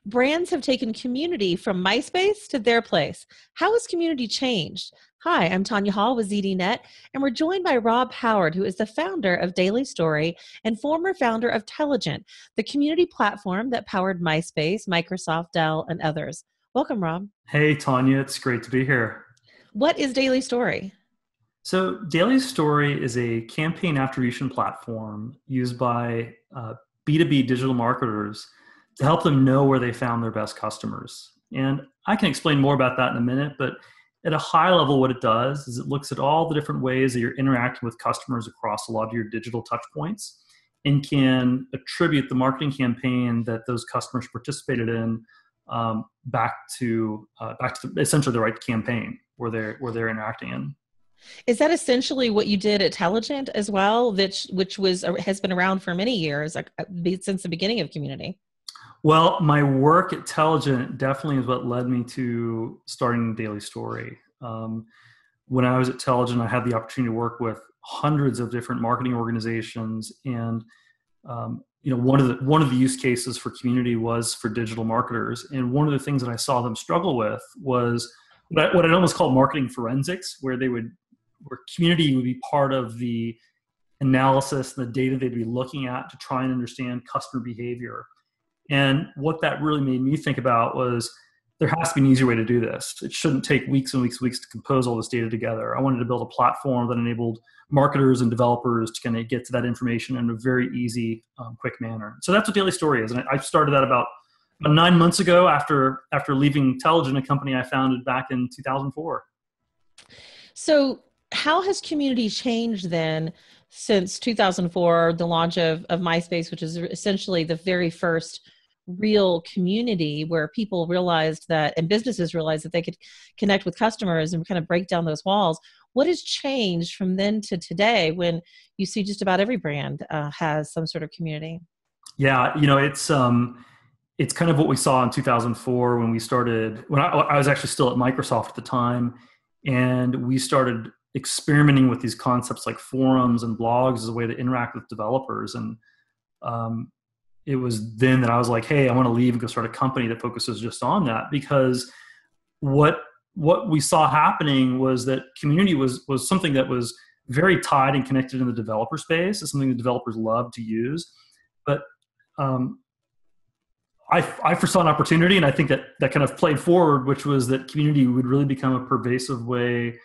Brands have taken community from MySpace to their place. How has community changed? Hi, I'm Tanya Hall with ZDNet, and we're joined by Rob Howard, who is the founder of Daily Story and former founder of Telligent, the community platform that powered MySpace, Microsoft, Dell, and others. Welcome, Rob. Hey, Tanya, it's great to be here. What is Daily Story? So, Daily Story is a campaign attribution platform used by B2B digital marketers to help them know where they found their best customers. And I can explain more about that in a minute, but at a high level, what it does is it looks at all the different ways that you're interacting with customers across a lot of your digital touch points and can attribute the marketing campaign that those customers participated in back to essentially the right campaign where they're interacting in. Is that essentially what you did at Telligent as well, which has been around for many years, since the beginning of community? Well, my work at Telligent definitely is what led me to starting Daily Story. When I was at Telligent, I had the opportunity to work with hundreds of different marketing organizations, and one of the use cases for community was for digital marketers. And one of the things that I saw them struggle with was what I'd almost call marketing forensics, where community would be part of the analysis and the data they'd be looking at to try and understand customer behavior. And what that really made me think about was there has to be an easier way to do this. It shouldn't take weeks and weeks and weeks to compose all this data together. I wanted to build a platform that enabled marketers and developers to kind of get to that information in a very easy, quick manner. So that's what Daily Story is. And I started that about 9 months ago after leaving Telligent, a company I founded back in 2004. So how has community changed then since 2004, the launch of MySpace, which is essentially the very first real community where people realized that, and businesses realized that they could connect with customers and kind of break down those walls? What has changed from then to today when you see just about every brand has some sort of community? Yeah, it's kind of what we saw in 2004 when we started, when I was actually still at Microsoft at the time, and we started experimenting with these concepts like forums and blogs as a way to interact with developers. And it was then that I was like, hey, I want to leave and go start a company that focuses just on that, because what we saw happening was that community was something that was very tied and connected in the developer space. It's something that developers love to use. But I foresaw an opportunity, and I think that kind of played forward, which was that community would really become a pervasive way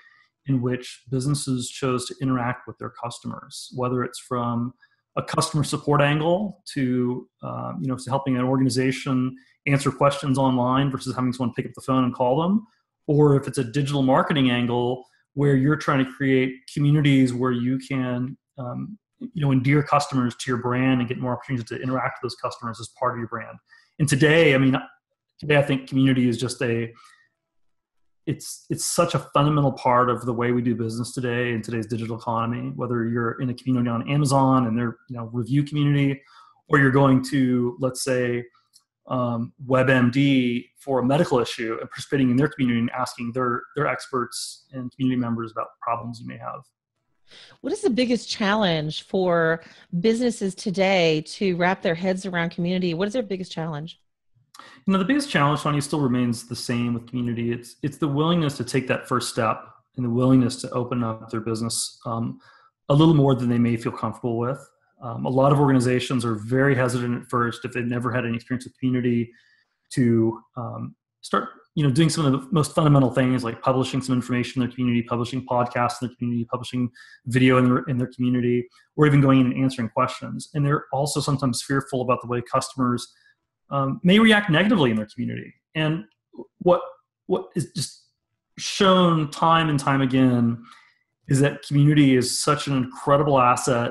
in which businesses chose to interact with their customers, whether it's from a customer support angle to helping an organization answer questions online versus having someone pick up the phone and call them, or if it's a digital marketing angle where you're trying to create communities where you can endear customers to your brand and get more opportunities to interact with those customers as part of your brand. And today I think community is just it's such a fundamental part of the way we do business today in today's digital economy, whether you're in a community on Amazon and their review community, or you're going to, let's say, WebMD for a medical issue and participating in their community and asking their experts and community members about problems you may have. What is the biggest challenge for businesses today to wrap their heads around community? What is their biggest challenge? The biggest challenge, Tony, still remains the same with community. It's the willingness to take that first step and the willingness to open up their business a little more than they may feel comfortable with. A lot of organizations are very hesitant at first, if they've never had any experience with community, to start doing some of the most fundamental things like publishing some information in their community, publishing podcasts in their community, publishing video in their community, or even going in and answering questions. And they're also sometimes fearful about the way customers may react negatively in their community. And what is just shown time and time again is that community is such an incredible asset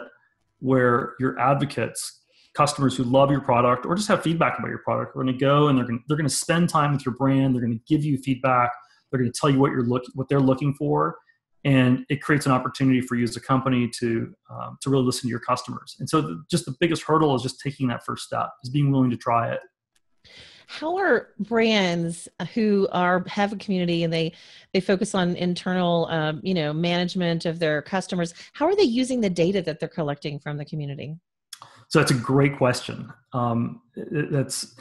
where your advocates, customers who love your product or just have feedback about your product, are going to go and they're going to spend time with your brand. They're going to give you feedback. They're going to tell you what they're looking for, and it creates an opportunity for you as a company to really listen to your customers. And so, just the biggest hurdle is just taking that first step, is being willing to try it. How are brands who have a community and they focus on internal management of their customers, how are they using the data that they're collecting from the community? So that's a great question. That's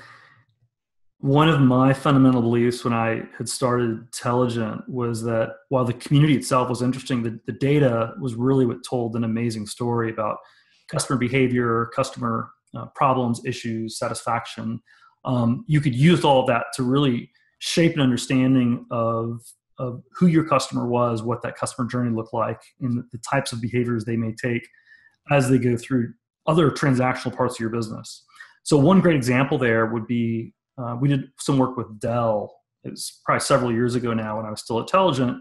One of my fundamental beliefs when I had started Intelligent was that while the community itself was interesting, the data was really what told an amazing story about customer behavior, customer problems, issues, satisfaction. You could use all of that to really shape an understanding of who your customer was, what that customer journey looked like, and the types of behaviors they may take as they go through other transactional parts of your business. So one great example there would be we did some work with Dell. It was probably several years ago now when I was still at Intelligent,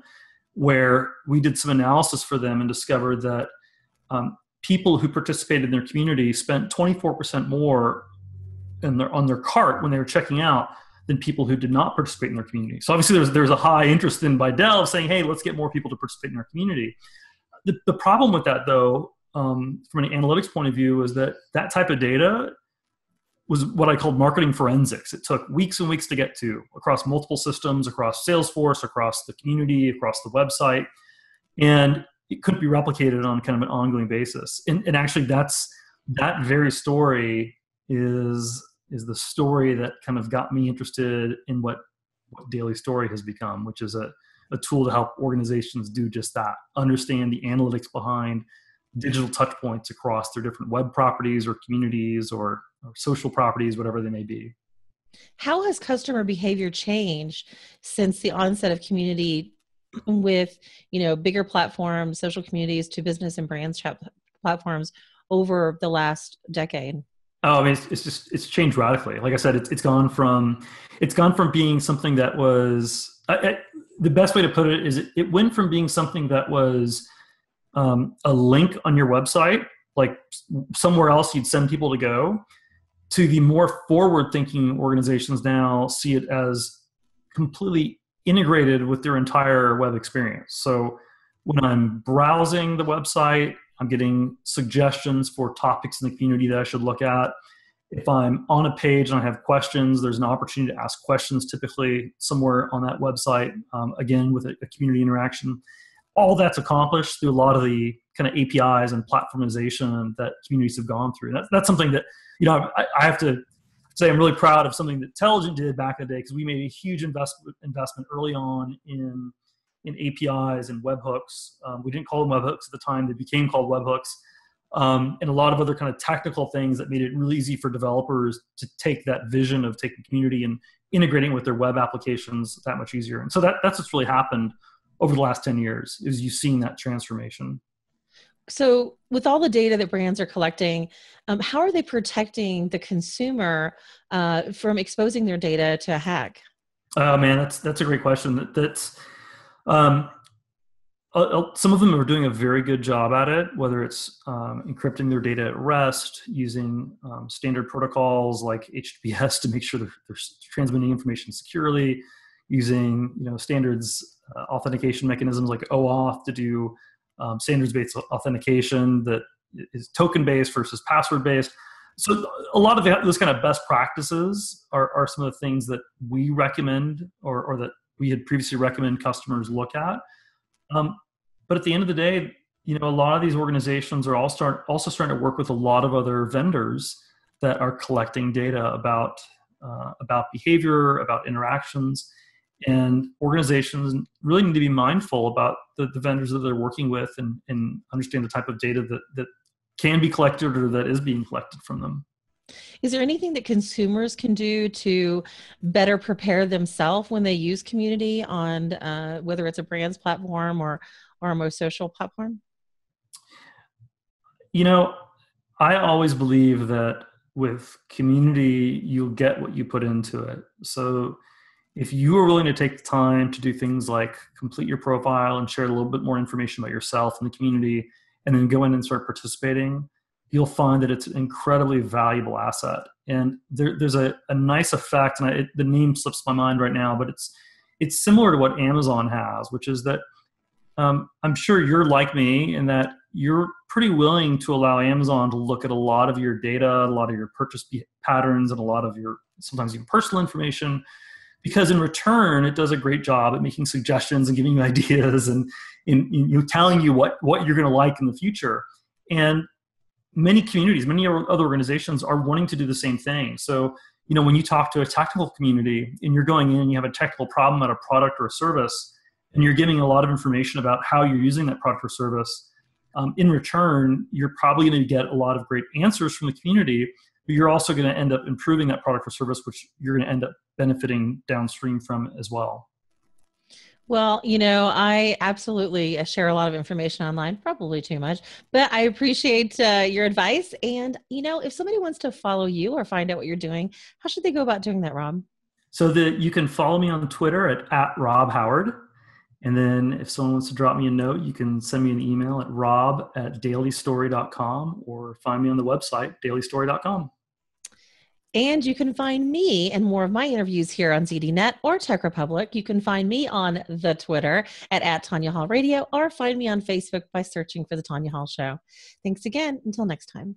where we did some analysis for them and discovered that people who participated in their community spent 24% more on their cart when they were checking out than people who did not participate in their community. So obviously there's a high interest in by Dell saying, hey, let's get more people to participate in our community. The problem with that, though, from an analytics point of view, is that type of data was what I called marketing forensics. It took weeks and weeks to get to across multiple systems, across Salesforce, across the community, across the website, and it couldn't be replicated on kind of an ongoing basis. And actually that very story is the story that kind of got me interested in what Daily Story has become, which is a tool to help organizations do just that, understand the analytics behind digital touch points across their different web properties or communities or social properties, whatever they may be. How has customer behavior changed since the onset of community with, bigger platforms, social communities to business and brands chat platforms over the last decade? Oh, I mean, it's changed radically. Like I said, it's gone from being something that was the best way to put it is it went from being something that was a link on your website, like somewhere else you'd send people to go, to the more forward-thinking organizations now see it as completely integrated with their entire web experience. So when I'm browsing the website, I'm getting suggestions for topics in the community that I should look at. If I'm on a page and I have questions, there's an opportunity to ask questions typically somewhere on that website, again, with a community interaction. All that's accomplished through a lot of the kind of APIs and platformization that communities have gone through. That's something that, I have to say I'm really proud of something that Intelligent did back in the day, because we made a huge investment early on in APIs and webhooks. We didn't call them webhooks at the time. They became called webhooks. And a lot of other kind of technical things that made it really easy for developers to take that vision of taking community and integrating with their web applications that much easier. And so that's what's really happened over the last 10 years, is you've seen that transformation. So with all the data that brands are collecting, how are they protecting the consumer from exposing their data to a hack? Oh man, that's a great question. That's some of them are doing a very good job at it, whether it's encrypting their data at rest, using standard protocols like HTTPS to make sure they're transmitting information securely, using standards authentication mechanisms like OAuth to do standards-based authentication that is token-based versus password-based. So a lot of those kind of best practices are some of the things that we recommend or that we had previously recommended customers look at. But at the end of the day, a lot of these organizations are also starting to work with a lot of other vendors that are collecting data about behavior, about interactions. And organizations really need to be mindful about the vendors that they're working with and understand the type of data that can be collected or that is being collected from them. Is there anything that consumers can do to better prepare themselves when they use community on whether it's a brand's platform or a more social platform? I always believe that with community, you'll get what you put into it. So if you are willing to take the time to do things like complete your profile and share a little bit more information about yourself and the community, and then go in and start participating, you'll find that it's an incredibly valuable asset. And there's a nice effect, and the name slips my mind right now, but it's similar to what Amazon has, which is that I'm sure you're like me in that you're pretty willing to allow Amazon to look at a lot of your data, a lot of your purchase patterns, and a lot of your sometimes even personal information, because in return, it does a great job at making suggestions and giving you ideas and telling you what you're going to like in the future. And many communities, many other organizations are wanting to do the same thing. So, when you talk to a technical community and you're going in and you have a technical problem at a product or a service, and you're giving a lot of information about how you're using that product or service, in return, you're probably going to get a lot of great answers from the community, but you're also going to end up improving that product or service, which you're going to end up benefiting downstream from as well. Well, I absolutely share a lot of information online, probably too much, but I appreciate your advice. And, if somebody wants to follow you or find out what you're doing, how should they go about doing that, Rob? So you can follow me on Twitter at Rob Howard. And then if someone wants to drop me a note, you can send me an email at rob@dailystory.com or find me on the website, dailystory.com. And you can find me and more of my interviews here on ZDNet or Tech Republic. You can find me on the Twitter at Tanya Hall Radio, or find me on Facebook by searching for The Tanya Hall Show. Thanks again. Until next time.